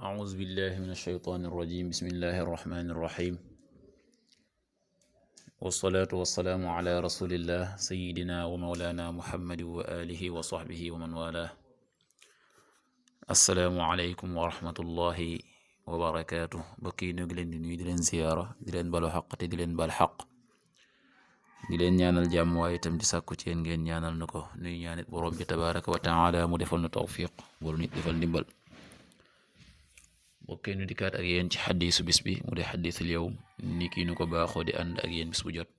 أعوذ بالله من الشيطان الرجيم بسم الله الرحمن الرحيم والصلاة والسلام على رسول الله سيدنا ومولانا محمد وآله وصحبه ومن والاه السلام عليكم ورحمة الله وبركاته bokki ñu ngi leen di nuyu di leen ziyaara di leen balu xaq te di leen bal xaq di leen ñaanal jàmm waaye itam di sàkku ci yéen ngeen ñaanal na ko nuy ñaanit borom bi tabaraka wa taala mu defal nu tawfiq bolu nit defal ndimbal bokkee nu dikkaat ak yéen ci xadiisu bis bi mu di xadiisul yawm ni kii nu ko baaxoo di ànd ak yéen bis bu jot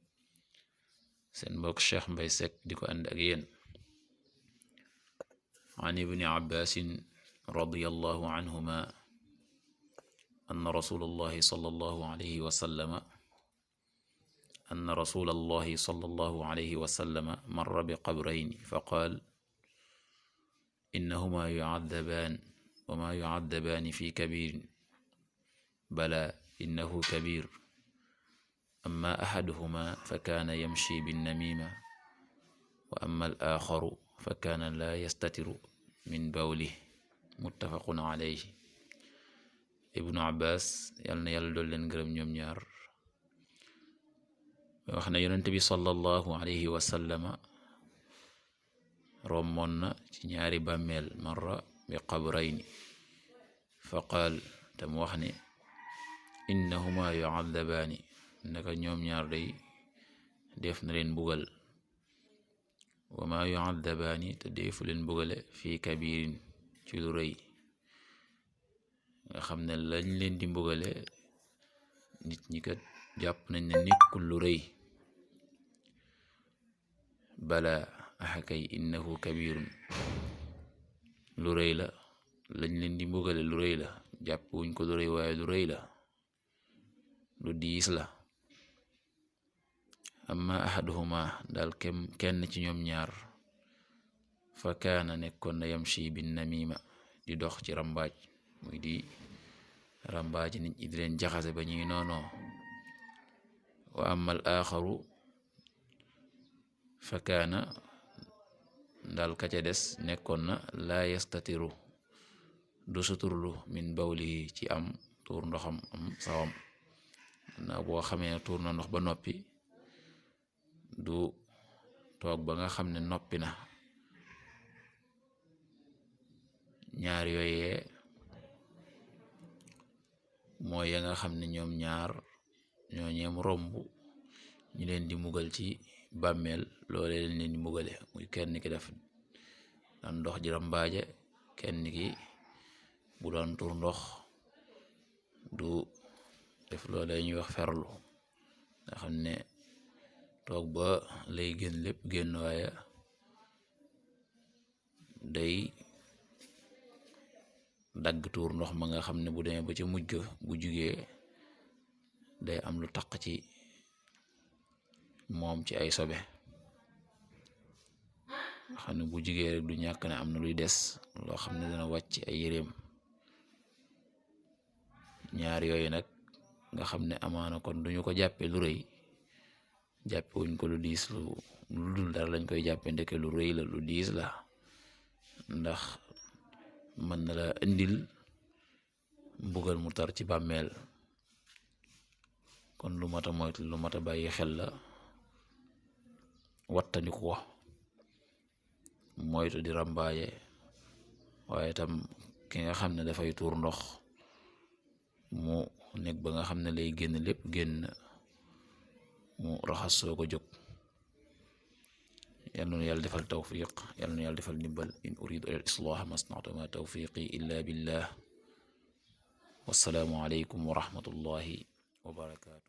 seen mbokk Cheikh Mbay Seck di ko ànd ak yéen an ibni abbasin radiyallahu anhuma anna rasulallahi sallallahu alayhi wa sallama marra bi qabrayni fa qaal innahuma yu'adhabaan wa ma yu'adhabaani fi kabiir bala innahu kabiir amma ahaduhuma fa kaana yamshi binnamima wa amma al-aaxaru fa kaana laa yastatiru min bawlihi muttafaqun alayhi. Ibnu Abbas yal na yàlla dool leen gërëm ñoom ñaar wax na yonent bi sallallahu alayhi wa sallama rommoon na ci ñaari bàmmeel marra bi qabrayni fa qaal te mu wax ne innahuma yu'adhabaani naka ñoom ñaar day def na leen bugal wa ma yu'adhabaani te defu leen bugale fii kabirin ci lu rëy nga xam ne lañ leen di mbugale nit ñi kat jàpp nañ ne nekkul lu rëy bala axakay innahu kabirun lu rëy la lañ leen di mbugale lu rëy la jàpp wuñ ko lu rëy waaye lu rëy la lu diis la amma ahaduhuma daal kenn ci ñoom ñaar fa kaana nekkoon na yamshi bin namima di dox ci rambaaj muy di rambaaj nit ñi di leen jaxase ba ñuy noonoo wa amma al axaru fa kaana daal ka ca des nekkoon na laa yastatiru du suturlu min bawlihi ci am tuur ndoxam am sawam na boo xamee tuur na ndox ba noppi du toog ba nga xam ne noppi na ñaar yooyee mooy ya nga xam ne ñoom ñaar ñooñeem romb ñu leen di mugal ci bàmmeel loole leen di mugale muy kenn ki def daan ndox ji rambaaje kenn ki bu doon tur ndox du def loole ñuy wax ferlu nga xam ne toog ba lay génn lépp génn waaye day dagg tuur ndox ma nga xam ne bu demee ba ca mujj ga bu jugee day am lu taq ci moom ci ay sobe nga xam ne bu jugee rek du ñàkk ne am na luy des loo xam ne dana wàcc ay yéreem ñaar yooyu nag nga xam ne amaana kon duñu ko jàppe lu rëy jàppe wuñ ko lu diis lu dul dara lañ koy jàppe ndeke lu rëy la lu diis la ndax mën na la indil mbugal mu tar ci bàmmeel kon lu mata moytu lu mata bàyyi xel la wattandiku ko moytu di rambaaje waaye tam ki nga xam ne dafay tuur ndox mu nekk ba nga xam ne lay génn lépp génn mu raxas soo ko jóg yal na yàlla defal tawfiq yal na yàlla defal ndimbal in uridu ila al-islaha mastata'tu ma tawfiqi illa billah wassalaamu alaykum wa rahmatullahi wa barakatuh